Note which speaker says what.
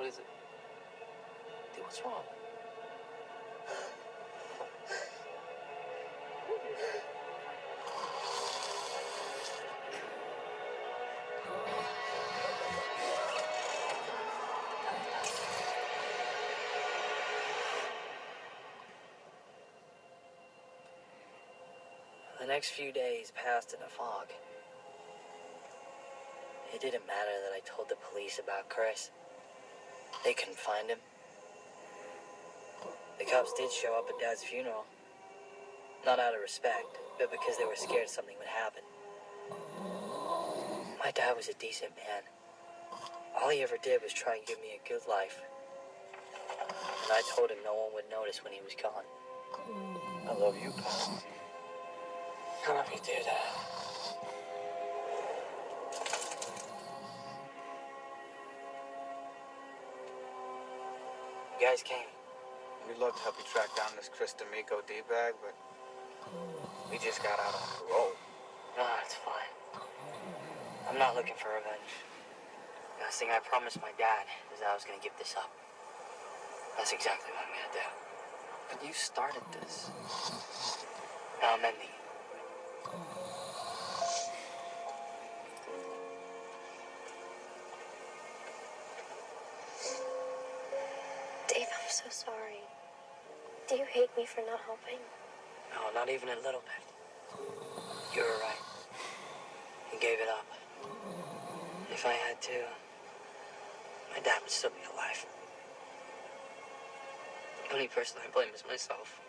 Speaker 1: What is it? Dude, what's wrong?
Speaker 2: The next few days passed in a fog. It didn't matter that I told the police about Chris. They couldn't find him. The cops did show up at Dad's funeral. Not out of respect, but because they were scared something would happen. My dad was a decent man. All he ever did was try and give me a good life. And I told him no one would notice when he was gone.
Speaker 1: I love you, pal. I love you too, Dad.
Speaker 2: You guys came.
Speaker 3: We'd love to help you track down this Chris D'Amico D-bag, but we just got out on parole.
Speaker 2: No, it's fine. I'm not looking for revenge. The last thing I promised my dad is that I was going to give this up. That's exactly what I'm going to do.
Speaker 1: But you started this.
Speaker 2: Now I'm ending it.
Speaker 4: Dave, I'm so sorry. Do you hate me for not helping?
Speaker 2: No, not even a little bit. You were right. You gave it up. If I had to, my dad would still be alive. The only person I blame is myself.